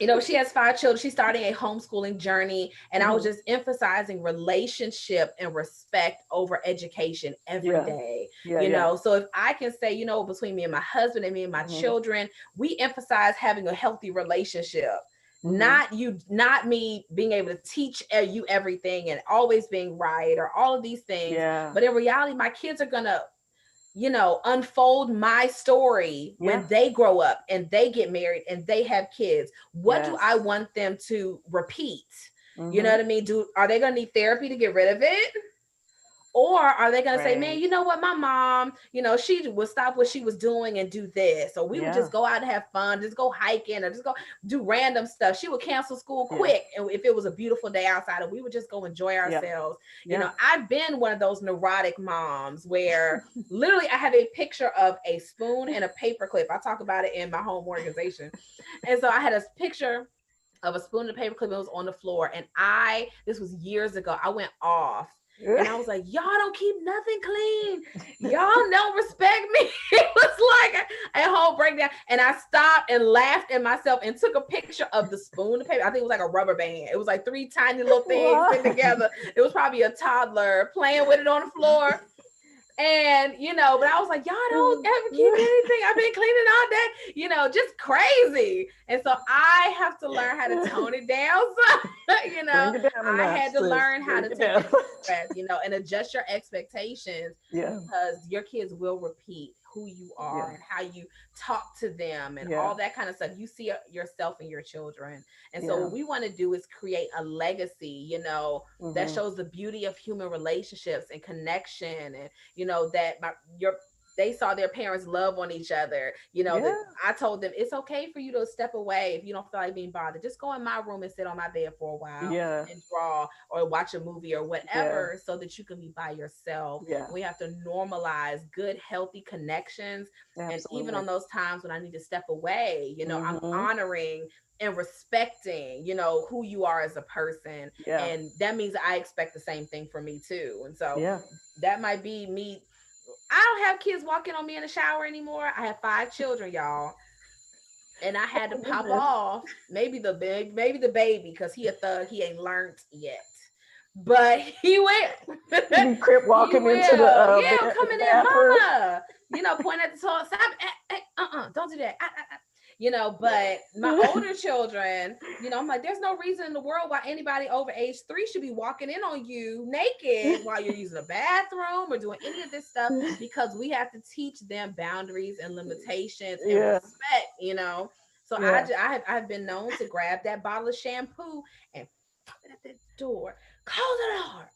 you know, she has 5 children. She's starting a homeschooling journey. And I was Mhm. just emphasizing relationship and respect over education every Yeah. day. Yeah. You Yeah. know, so if I can say, you know, between me and my husband and me and my Mhm. children, we emphasize having a healthy relationship. Mhm. Not me being able to teach you everything and always being right or all of these things. Yeah. But in reality, my kids are going to, you know, unfold my story Yeah. when they grow up and they get married and they have kids. What do I Yes. want them to repeat? You know Mhm. what I mean? Are they going to need therapy to get rid of it? Or are they going to say, man, Right. you know what, my mom, she would stop what she was doing and do this. Or we would Yeah. just go out and have fun, just go hiking or just go do random stuff. She would cancel school Yeah. quick. And if it was a beautiful day outside, and we would just go enjoy Yeah. ourselves. Yeah. I've been one of those neurotic moms where literally I have a picture of a spoon and a paper clip. I talk about it in my home organization. And so I had a picture of a spoon and a paper clip. It was on the floor. And this was years ago, I went off and I was like, y'all don't keep nothing clean. Y'all don't respect me. It was like a whole breakdown. And I stopped and laughed at myself and took a picture of the spoon and paper. I think it was like a rubber band. It was like 3 tiny little things put together. It was probably a toddler playing with it on the floor. And but I was like, y'all don't ever keep anything. I've been cleaning all day, just crazy. And so I have to learn how to tone it down. So, Bring it down I had to learn how to take a breath, and adjust your expectations Yeah. because your kids will repeat who you are Yeah. and how you talk to them and Yeah. all that kind of stuff. You see yourself in your children. And so Yeah. what we want to do is create a legacy, that shows the beauty of human relationships and connection, and that they saw their parents love on each other. That Yeah. I told them it's okay for you to step away if you don't feel like being bothered. Just go in my room and sit on my bed for a while Yeah. and draw or watch a movie or Yeah. whatever, so that you can be by yourself. Yeah. We have to normalize good, healthy connections. And even Absolutely. on those times when I need to step away, I'm Mm-hmm. honoring and respecting, who you are as a person. Yeah. And that means I expect the same thing from me too. And so Yeah. that might be me. I don't have kids walking on me in the shower anymore. I have 5 children, y'all. And I had to Oh pop goodness. off maybe the baby, because he a thug. He ain't learned yet. But he will. You be crip He walking into will. Yeah, the coming in, bathroom. mama. Point at the toilet. Stop. Don't do that. But my older children, I'm like, there's no reason in the world why anybody over age 3 should be walking in on you naked while you're using a bathroom or doing any of this stuff, because we have to teach them boundaries and limitations and Yeah. respect. So Yeah. I've been known to grab that bottle of shampoo and pop it at the door, close the door.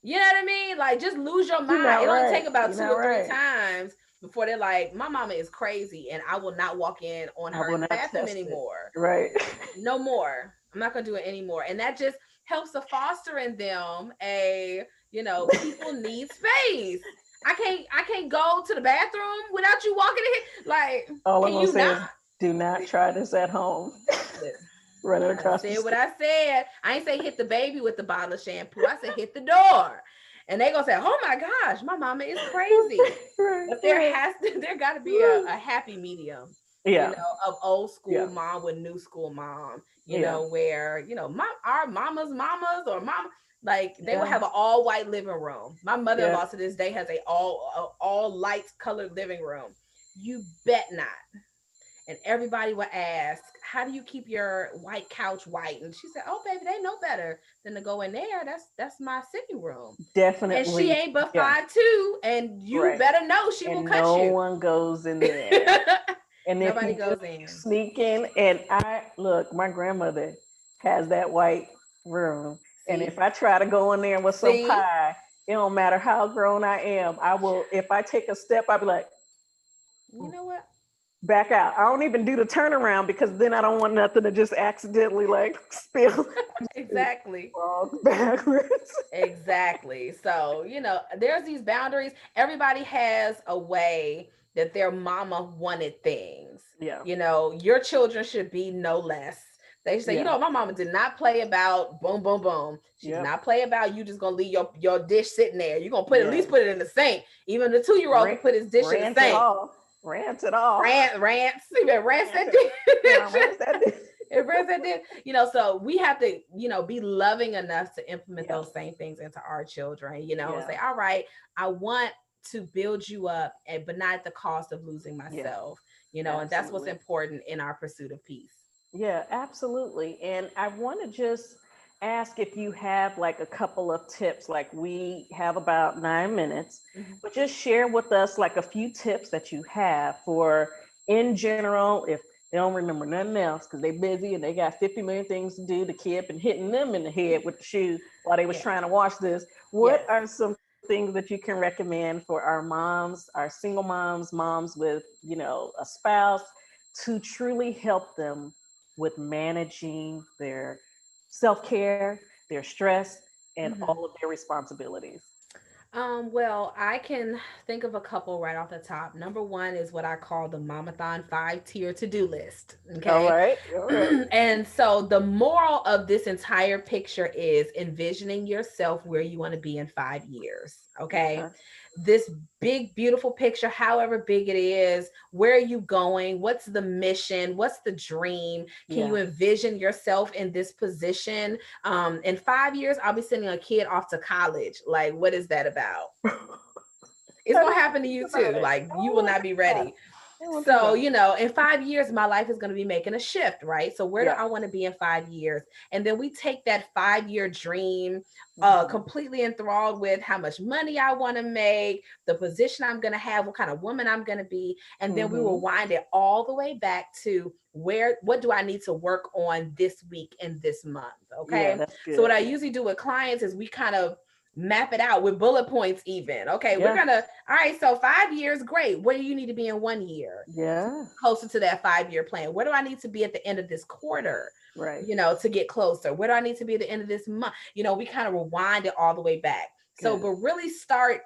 You know what I mean? Like, just lose your You're mind. not It only right. take about You're 2 not or 3 right. times before they're like, my mama is crazy and I will not walk in on I her will in the not bathroom test it. anymore. Right. No more. I'm not gonna do it anymore. And that just helps to foster in them people need space. I can't go to the bathroom without you walking in. Like, All I'm can gonna you say not? is, do not try this at home. Running I across the said what street. I said. I ain't say hit the baby with the bottle of shampoo. I said hit the door. And they gonna say, oh my gosh, my mama is crazy. Right. But Right. there got to be a happy medium, Yeah. of old school Yeah. mom with new school mom, Yeah. where, our mamas or mom, like they would Yeah. have an all white living room. My Yeah. mother-in-law to this day has a all light colored living room. You bet not. And everybody would ask, how do you keep your white couch white? And she said, oh baby, they know better than to go in there. That's my sitting room. And she Definitely. ain't but Yeah. 5'2", and you Right. better know she will And cut no you. one goes in there. And if Nobody you do, goes you in. sneak in. And my grandmother has that white room. And See? if I try to go in there with some See? pie, it don't matter how grown I am. I will, if I take a step, I'll be like, You know what? back out. I don't even do the turnaround because then I don't want nothing to just accidentally like spill. Exactly. Backwards. Exactly. So, there's these boundaries. Everybody has a way that their mama wanted things. Yeah. Your children should be no less. They say, Yeah. my mama did not play about boom, boom, boom. She did Yep. not play about you just gonna leave your dish sitting there. You're gonna at least Yeah. put it in the sink. Even the 2-year-old can put his dish in the Rant it sink. all. Rant it all. Rants. You better rant that dish. Yeah, rant that dish. It brings that in, so we have to, be loving enough to implement Yeah. those same things into our children, and Yeah. say, all right, I want to build you up, but not at the cost of losing Yeah. myself, and that's what's Absolutely. important in our pursuit of peace. Yeah, absolutely. And I want to just ask if you have like a couple of tips. Like, we have about 9 minutes, Mhm. but just share with us like a few tips that you have for, in general, if they don't remember nothing else because they're busy and they got 50 million things to do. The kid been hitting them in the head with the shoe while they was Yes. trying to watch this. What Yes. are some things that you can recommend for our moms, our single moms, moms with, a spouse, to truly help them with managing their self-care, their stress, and all Mhm. of their responsibilities? Well, I can think of a couple right off the top. Number one is what I call the Momathon 5 tier to do list. All Okay. right. All right. And so the moral of this entire picture is envisioning yourself where you want to be in 5 years. Okay. Okay. This big, beautiful picture, however big it is, where are you going? What's the mission? What's the dream? Can you Yeah. envision yourself in this position? In 5 years, I'll be sending a kid off to college. Like, what is that about? It's I gonna didn't happen to think you about too. it. Like, I you don't will want to not think be about it. ready. I don't want to think So, about it. in 5 years, my life is going to be making a shift, right? So, where do Yeah. I want to be in 5 years? And then we take that 5 year dream, Hmm. completely enthralled with how much money I want to make, the position I'm going to have, what kind of woman I'm going to be. And then we will Hmm. wind it all the way back to what do I need to work on this week and this month? Yeah, Okay. that's So, what good. I Yeah. usually do with clients is we kind of map it out with bullet points, even. Okay. We're Yeah. going to, all right. So, 5 years, great. What do you need to be in 1 year? Yeah. Closer to that 5 year plan? Where do I need to be at the end of this quarter? Right. To get closer. Where do I need to be at the end of this month? We kind of rewind it all the way back. So, Good. but really start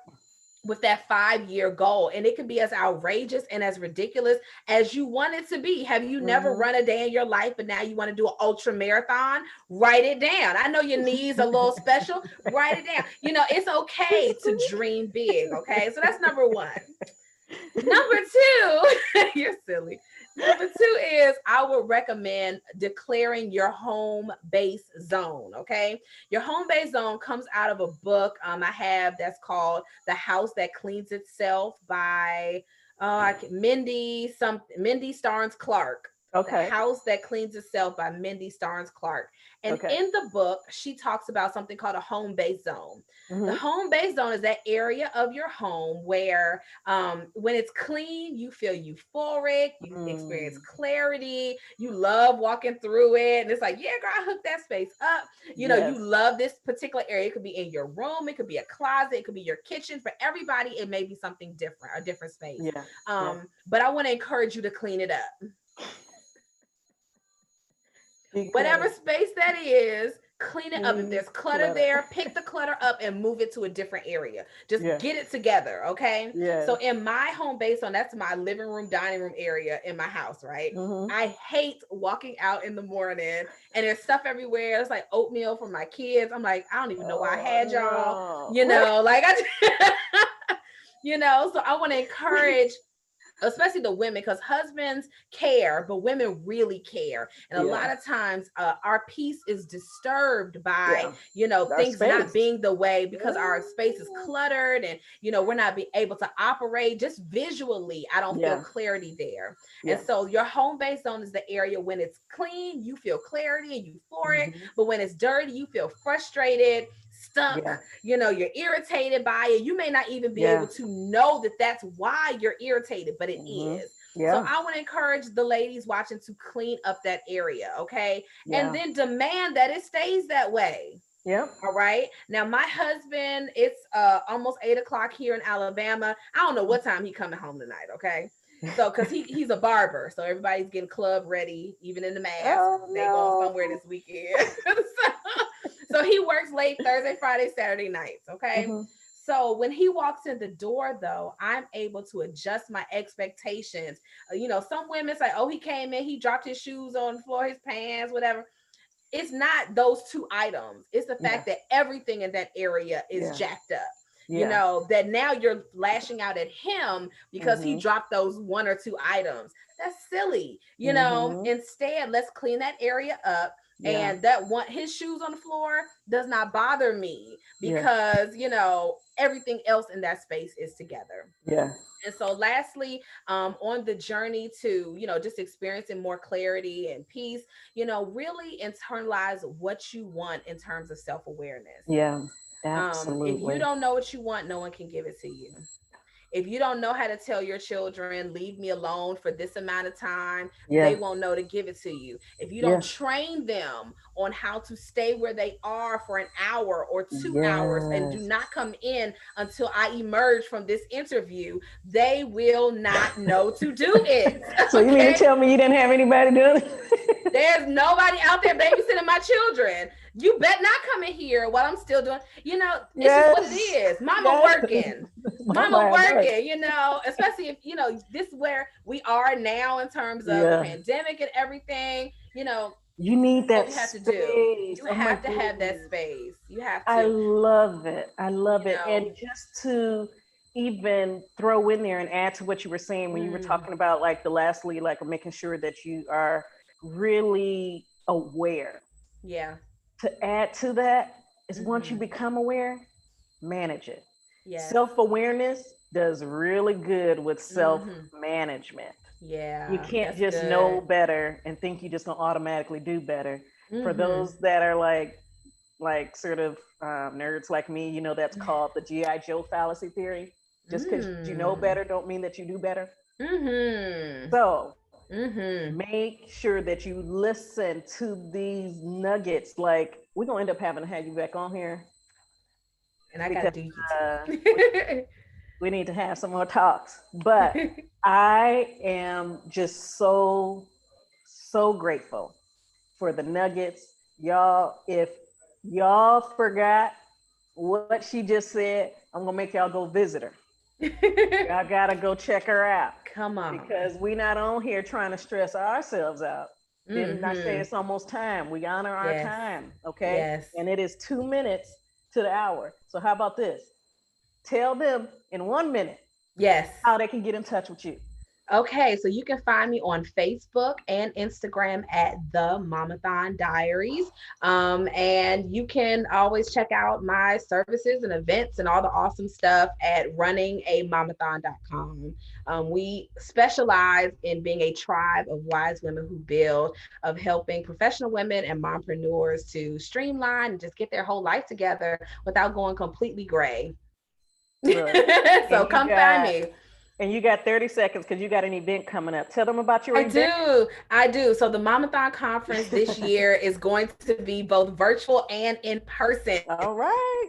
with that 5 year goal. And it can be as outrageous and as ridiculous as you want it to be. Have you never Hmm. run a day in your life, but now you want to do an ultra marathon? Write it down. I know your knees are a little special. Write it down. It's okay to dream big. Okay. So that's number one. Number two, you're silly. Number two is I would recommend declaring your home base zone. Okay. Your home base zone comes out of a book I have that's called The House That Cleans Itself by Mindy Starnes Clark. The Okay. House That Cleans Itself by Mindy Starnes Clark. And Okay. in the book, she talks about something called a home base zone. The Hmm. home base zone is that area of your home where when it's clean, you feel euphoric, you experience Mm. clarity, you love walking through it. And it's like, yeah, girl, I hooked that space up. You Yes. love this particular area. It could be in your room, it could be a closet, it could be your kitchen. For everybody, it may be something different, a different space. Yeah. Yeah. But I want to encourage you to clean it up. Whatever Declutter. space that is, clean it up. If there's clutter Declutter. there, pick the clutter up and move it to a different area. Just Yeah. get it together, okay? So Yes. in my home base on that's my living room, dining room area in my house, right? Hmm. I hate walking out in the morning and there's stuff everywhere. It's like oatmeal for my kids. I'm like, I don't even know why I had y'all, Oh like so I want to encourage especially the women, because husbands care but women really care, and a no. lot of times our peace is disturbed by Yeah. Our things not space. being the way because our space is Yeah. cluttered, and we're not be able to operate just visually. I don't feel Yeah. clarity there. And Yeah. so your home base zone is the area when it's clean you feel clarity and euphoric, Hmm. but when it's dirty you feel frustrated, stuck. Yeah. You're irritated by it. You may not even be able Yeah. to know that that's why you're irritated, but it Hmm. is. So Yeah. I want to encourage the ladies watching to clean up that area, okay? And Yeah. then demand that it stays that way. Yep. All right. Now my husband, it's almost 8 o'clock here in Alabama. I don't know what time he coming home tonight, okay? So because he's a barber, so everybody's getting club ready, even in the mask. Oh They going no. somewhere this weekend. So he works late Thursday, Friday, Saturday nights. Okay. Hmm. So when he walks in the door, though, I'm able to adjust my expectations. Some women say, "Oh, he came in, he dropped his shoes on the floor, his pants, whatever." It's not those two items. It's the Yeah. fact that everything in that area is Yeah. jacked up. Yeah. That now you're lashing out at him because he Hmm. dropped those one or two items. That's silly. Hmm. Instead, let's clean that area up. Yeah. And that one, his shoes on the floor does not bother me Yeah. because, everything else in that space is together. Yeah. And so, lastly, on the journey to, just experiencing more clarity and peace, really internalize what you want in terms of self awareness. Yeah. If you Absolutely. don't know what you want, no one can give it to you. If you don't know how to tell your children, leave me alone for this amount of time, they Yeah. won't know to give it to you. If you don't Yeah. train them on how to stay where they are for an hour or 2 hours and do Yes. not come in until I emerge from this interview, they will not know to do it. So you mean to Okay. tell me you didn't have anybody doing it? There's nobody out there babysitting my children. You bet not come in here while I'm still doing, it's just what it Yes. is. Mama Yes. working. Mama Mama at work. working, especially if, this is where we are now in terms of the Yeah. pandemic and everything, You need what that we have to do. space. You Oh my have to have that goodness. space. You have I to, love it. I love you it. And know. just to even throw in there and add to what you were saying when you were Mm, talking about like the lastly, like making sure that you are really aware. yeah. To add to that is once you Mm-hmm. become aware, manage it. Yes. Self awareness does really good with self Mm-hmm. management. You Yeah, can't that's just know good. better and think you just gonna automatically do better. For Mm-hmm. those that are like sort of nerds like me, that's called the GI Joe fallacy theory. Just because you know Mm. better don't mean that you do better. Mm-hmm. So Mm-hmm. make sure that you listen to these nuggets. Like we're gonna end up having to have you back on here And I gotta because do you uh, we, too. we need to have some more talks. But I am just so grateful for the nuggets. Y'all, if y'all forgot what she just said, I'm gonna make y'all go visit her. Y'all gotta go check her out Come on. because we not on here trying to stress ourselves out. Didn't I say Mm-hmm. it's almost time? We honor our Yes. time, okay? Yes. And it is 2 minutes to the hour. So how about this? Tell them in 1 minute Yes. how they can get in touch with you. Okay, so you can find me on Facebook and Instagram at the Momathon Diaries. And you can always check out my services and events and all the awesome stuff at runningamomathon.com. We specialize in being a tribe of wise women who build, of helping professional women and mompreneurs to streamline and just get their whole life together without going completely gray. Look, So and you come find got me. and you got 30 seconds because you got an event coming up. Tell them about your I event. do. I do. So the Momathon conference this year is going to be both virtual and in person. All right.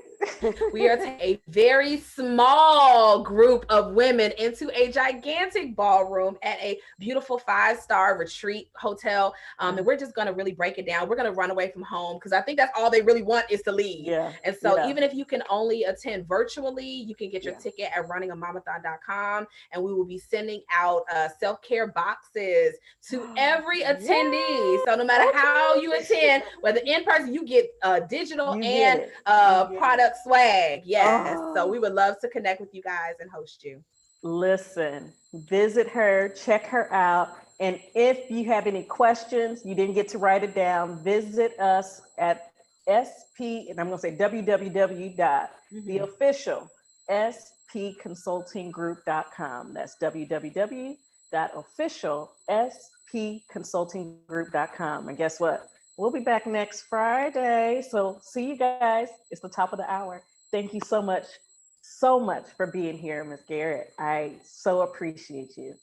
We are taking a very small group of women into a gigantic ballroom at a beautiful 5-star retreat hotel. And we're just going to really break it down. We're going to run away from home because I think that's all they really want is to leave. Yeah, And so yeah, even if you can only attend virtually, you can get your yeah. ticket at runningamomathon.com, and we will be sending out self-care boxes to every attendee. Yes. So no matter how you attend, Okay. whether in person, you get digital You get and it. You get it. product swag. Yes. So we Oh, would love to connect with you guys and host you. listen, visit her, check her out. And if you have any questions, you didn't get to write it down, visit us at SP, and I'm going to say www dot the Mm-hmm. official spconsultinggroup.com. That's www.officialspconsultinggroup.com. And guess what? We'll be back next Friday. So see you guys. It's the top of the hour. Thank you so much for being here, Miss Garrett. I so appreciate you.